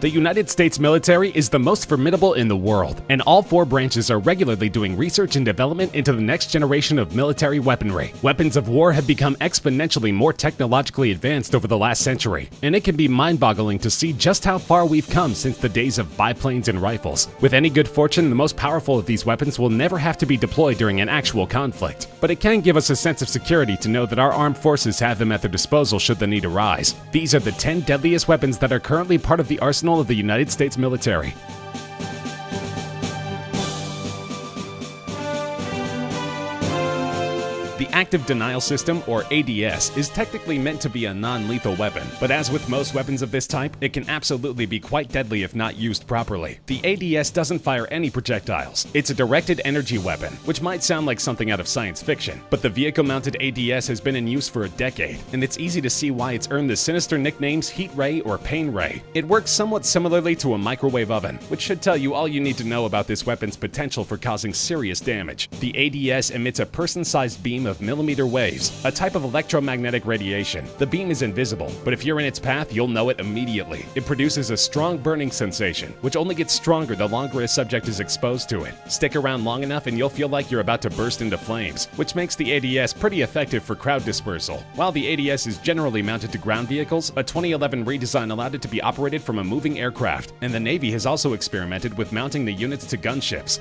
The United States military is the most formidable in the world, and all four branches are regularly doing research and development into the next generation of military weaponry. Weapons of war have become exponentially more technologically advanced over the last century, and it can be mind-boggling to see just how far we've come since the days of biplanes and rifles. With any good fortune, the most powerful of these weapons will never have to be deployed during an actual conflict, but it can give us a sense of security to know that our armed forces have them at their disposal should the need arise. These are the 10 deadliest weapons that are currently part of the arsenal of the United States military. The Active Denial System, or ADS, is technically meant to be a non-lethal weapon, but as with most weapons of this type, it can absolutely be quite deadly if not used properly. The ADS doesn't fire any projectiles. It's a directed energy weapon, which might sound like something out of science fiction, but the vehicle-mounted ADS has been in use for a decade, and it's easy to see why it's earned the sinister nicknames Heat Ray or Pain Ray. It works somewhat similarly to a microwave oven, which should tell you all you need to know about this weapon's potential for causing serious damage. The ADS emits a person-sized beam of millimeter waves, a type of electromagnetic radiation. The beam is invisible, but if you're in its path, you'll know it immediately. It produces a strong burning sensation, which only gets stronger the longer a subject is exposed to it. Stick around long enough and you'll feel like you're about to burst into flames, which makes the ADS pretty effective for crowd dispersal. While the ADS is generally mounted to ground vehicles, a 2011 redesign allowed it to be operated from a moving aircraft, and the Navy has also experimented with mounting the units to gunships.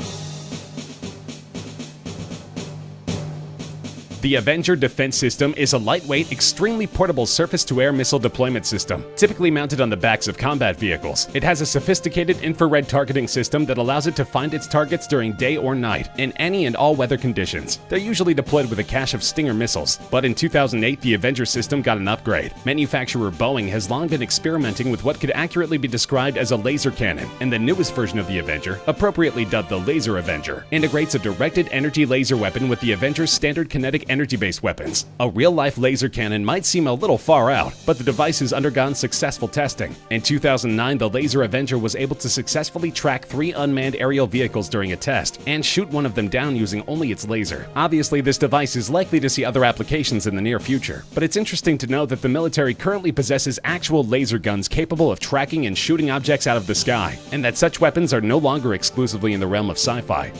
The Avenger Defense System is a lightweight, extremely portable surface-to-air missile deployment system, typically mounted on the backs of combat vehicles. It has a sophisticated infrared targeting system that allows it to find its targets during day or night, in any and all weather conditions. They're usually deployed with a cache of Stinger missiles, but in 2008 the Avenger system got an upgrade. Manufacturer Boeing has long been experimenting with what could accurately be described as a laser cannon, and the newest version of the Avenger, appropriately dubbed the Laser Avenger, integrates a directed energy laser weapon with the Avenger's standard kinetic energy-based weapons. A real-life laser cannon might seem a little far out, but the device has undergone successful testing. In 2009, the Laser Avenger was able to successfully track 3 unmanned aerial vehicles during a test, and shoot one of them down using only its laser. Obviously, this device is likely to see other applications in the near future, but it's interesting to know that the military currently possesses actual laser guns capable of tracking and shooting objects out of the sky, and that such weapons are no longer exclusively in the realm of sci-fi.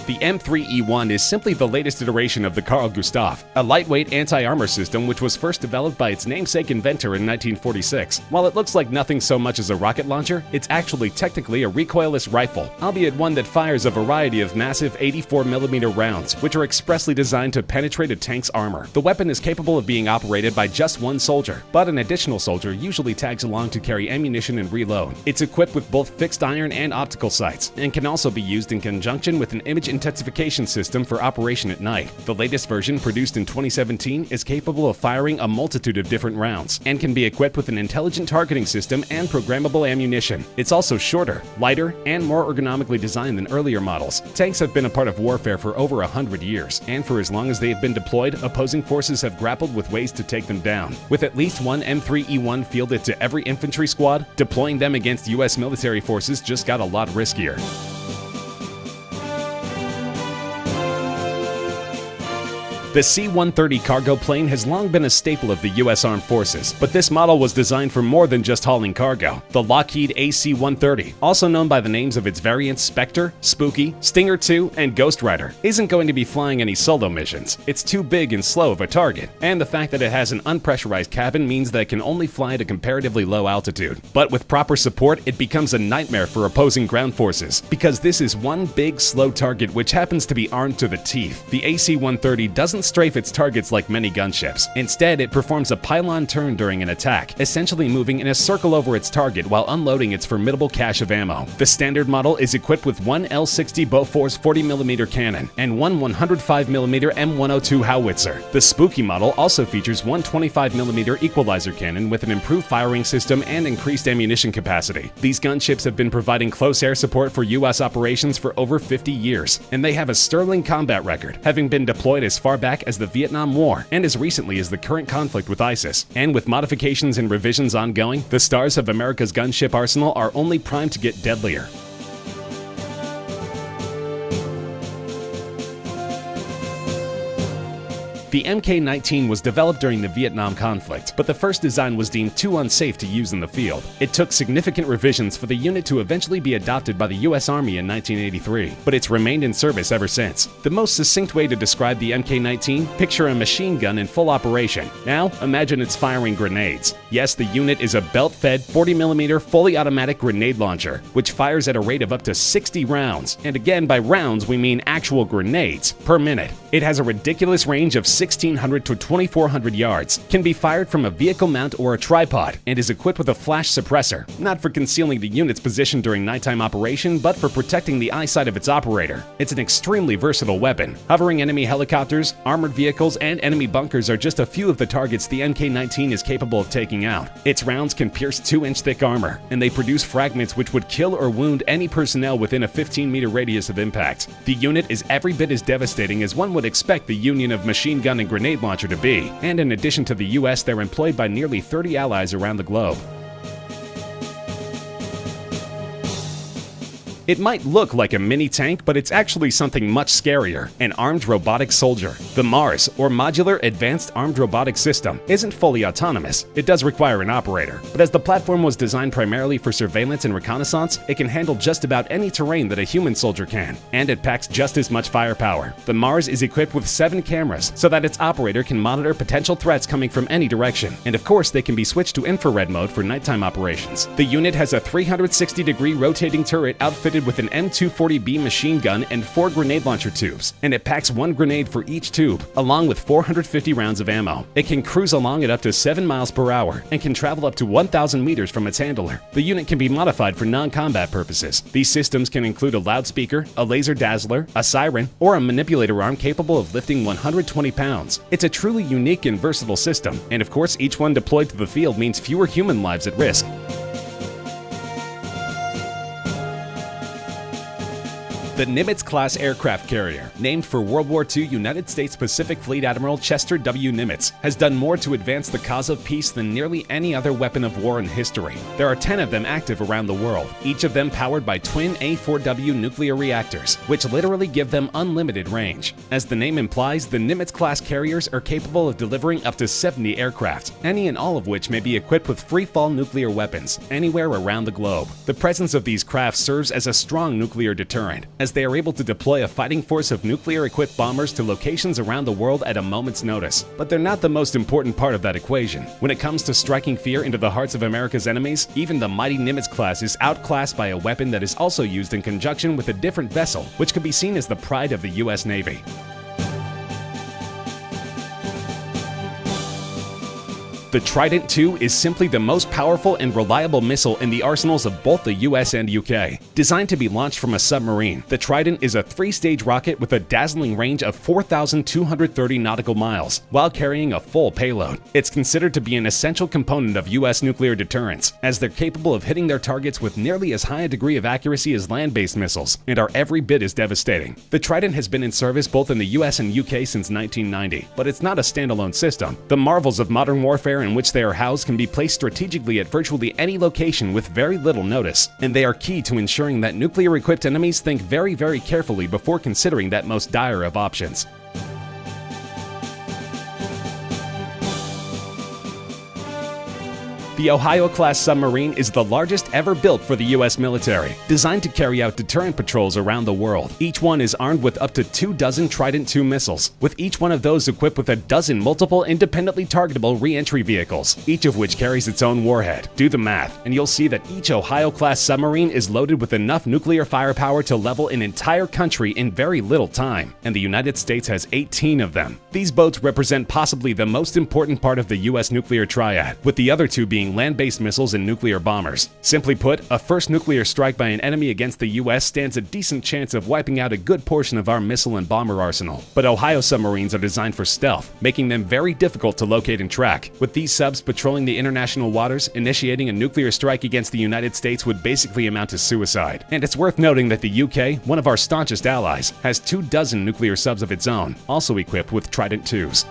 The M3E1 is simply the latest iteration of the Carl Gustaf, a lightweight anti-armor system which was first developed by its namesake inventor in 1946. While it looks like nothing so much as a rocket launcher, it's actually technically a recoilless rifle, albeit one that fires a variety of massive 84mm rounds, which are expressly designed to penetrate a tank's armor. The weapon is capable of being operated by just one soldier, but an additional soldier usually tags along to carry ammunition and reload. It's equipped with both fixed iron and optical sights, and can also be used in conjunction with an image intensification system for operation at night. The latest version, produced in 2017, is capable of firing a multitude of different rounds, and can be equipped with an intelligent targeting system and programmable ammunition. It's also shorter, lighter, and more ergonomically designed than earlier models. Tanks have been a part of warfare for over 100 years, and for as long as they have been deployed, opposing forces have grappled with ways to take them down. With at least one M3E1 fielded to every infantry squad, deploying them against US military forces just got a lot riskier. The C-130 cargo plane has long been a staple of the U.S. Armed Forces, but this model was designed for more than just hauling cargo. The Lockheed AC-130, also known by the names of its variants Spectre, Spooky, Stinger II, and Ghost Rider, isn't going to be flying any solo missions. It's too big and slow of a target, and the fact that it has an unpressurized cabin means that it can only fly at a comparatively low altitude. But with proper support, it becomes a nightmare for opposing ground forces, because this is one big, slow target which happens to be armed to the teeth. The AC-130 doesn't strafe its targets like many gunships. Instead, it performs a pylon turn during an attack, essentially moving in a circle over its target while unloading its formidable cache of ammo. The standard model is equipped with one L60 Bofors 40mm cannon and one 105mm M102 howitzer. The Spooky model also features one 25mm equalizer cannon with an improved firing system and increased ammunition capacity. These gunships have been providing close air support for US operations for over 50 years, and they have a sterling combat record, having been deployed as far back as the Vietnam War and as recently as the current conflict with ISIS. And with modifications and revisions ongoing, the stars of America's gunship arsenal are only primed to get deadlier. The Mk-19 was developed during the Vietnam conflict, but the first design was deemed too unsafe to use in the field. It took significant revisions for the unit to eventually be adopted by the US Army in 1983, but it's remained in service ever since. The most succinct way to describe the Mk-19, picture a machine gun in full operation. Now, imagine it's firing grenades. Yes, the unit is a belt-fed 40mm fully automatic grenade launcher, which fires at a rate of up to 60 rounds, and again by rounds we mean actual grenades, per minute. It has a ridiculous range of 1,600 to 2,400 yards, can be fired from a vehicle mount or a tripod, and is equipped with a flash suppressor, not for concealing the unit's position during nighttime operation, but for protecting the eyesight of its operator. It's an extremely versatile weapon. Hovering enemy helicopters, armored vehicles, and enemy bunkers are just a few of the targets the Mk-19 is capable of taking out. Its rounds can pierce 2-inch thick armor, and they produce fragments which would kill or wound any personnel within a 15-meter radius of impact. The unit is every bit as devastating as one would expect the union of machine gun and grenade launcher to be, and in addition to the US, they're employed by nearly 30 allies around the globe. It might look like a mini tank, but it's actually something much scarier, an armed robotic soldier. The MARS, or Modular Advanced Armed Robotic System, isn't fully autonomous. It does require an operator, but as the platform was designed primarily for surveillance and reconnaissance, it can handle just about any terrain that a human soldier can, and it packs just as much firepower. The MARS is equipped with 7 cameras, so that its operator can monitor potential threats coming from any direction, and of course they can be switched to infrared mode for nighttime operations. The unit has a 360-degree rotating turret outfitted with an M240B machine gun and 4 grenade launcher tubes, and it packs 1 grenade for each tube, along with 450 rounds of ammo. It can cruise along at up to 7 miles per hour and can travel up to 1,000 meters from its handler. The unit can be modified for non-combat purposes. These systems can include a loudspeaker, a laser dazzler, a siren, or a manipulator arm capable of lifting 120 pounds. It's a truly unique and versatile system, and of course each one deployed to the field means fewer human lives at risk. The Nimitz-class aircraft carrier, named for World War II United States Pacific Fleet Admiral Chester W. Nimitz, has done more to advance the cause of peace than nearly any other weapon of war in history. There are 10 of them active around the world, each of them powered by twin A4W nuclear reactors, which literally give them unlimited range. As the name implies, the Nimitz-class carriers are capable of delivering up to 70 aircraft, any and all of which may be equipped with free-fall nuclear weapons anywhere around the globe. The presence of these craft serves as a strong nuclear deterrent, as they are able to deploy a fighting force of nuclear-equipped bombers to locations around the world at a moment's notice. But they're not the most important part of that equation. When it comes to striking fear into the hearts of America's enemies, even the mighty Nimitz class is outclassed by a weapon that is also used in conjunction with a different vessel, which could be seen as the pride of the US Navy. The Trident II is simply the most powerful and reliable missile in the arsenals of both the US and UK. Designed to be launched from a submarine, the Trident is a 3-stage rocket with a dazzling range of 4,230 nautical miles, while carrying a full payload. It's considered to be an essential component of US nuclear deterrence, as they're capable of hitting their targets with nearly as high a degree of accuracy as land-based missiles, and are every bit as devastating. The Trident has been in service both in the US and UK since 1990, but it's not a standalone system. The marvels of modern warfare in which they are housed can be placed strategically at virtually any location with very little notice, and they are key to ensuring that nuclear-equipped enemies think very, very carefully before considering that most dire of options. The Ohio-class submarine is the largest ever built for the U.S. military, designed to carry out deterrent patrols around the world. Each one is armed with up to 24 Trident II missiles, with each one of those equipped with a dozen multiple independently targetable re-entry vehicles, each of which carries its own warhead. Do the math, and you'll see that each Ohio-class submarine is loaded with enough nuclear firepower to level an entire country in very little time, and the United States has 18 of them. These boats represent possibly the most important part of the U.S. nuclear triad, with the other two being land-based missiles and nuclear bombers. Simply put, a first nuclear strike by an enemy against the US stands a decent chance of wiping out a good portion of our missile and bomber arsenal. But Ohio submarines are designed for stealth, making them very difficult to locate and track. With these subs patrolling the international waters, initiating a nuclear strike against the United States would basically amount to suicide. And it's worth noting that the UK, one of our staunchest allies, has 24 nuclear subs of its own, also equipped with Trident IIs.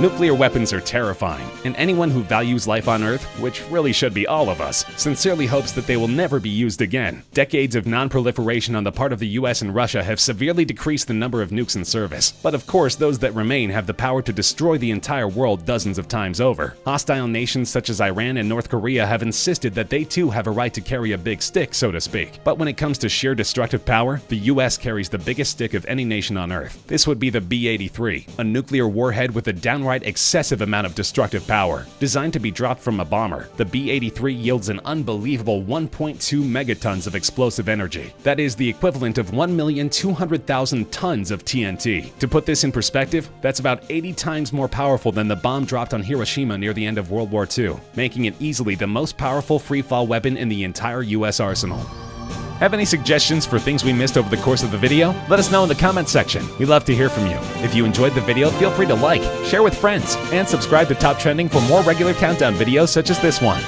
Nuclear weapons are terrifying, and anyone who values life on Earth, which really should be all of us, sincerely hopes that they will never be used again. Decades of non-proliferation on the part of the US and Russia have severely decreased the number of nukes in service. But of course, those that remain have the power to destroy the entire world dozens of times over. Hostile nations such as Iran and North Korea have insisted that they too have a right to carry a big stick, so to speak. But when it comes to sheer destructive power, the US carries the biggest stick of any nation on Earth. This would be the B-83, a nuclear warhead with a downright excessive amount of destructive power. Designed to be dropped from a bomber, the B-83 yields an unbelievable 1.2 megatons of explosive energy. That is the equivalent of 1,200,000 tons of TNT. To put this in perspective, that's about 80 times more powerful than the bomb dropped on Hiroshima near the end of World War II, making it easily the most powerful free-fall weapon in the entire US arsenal. Have any suggestions for things we missed over the course of the video? Let us know in the comments section. We love to hear from you. If you enjoyed the video, feel free to like, share with friends, and subscribe to Top Trending for more regular countdown videos such as this one.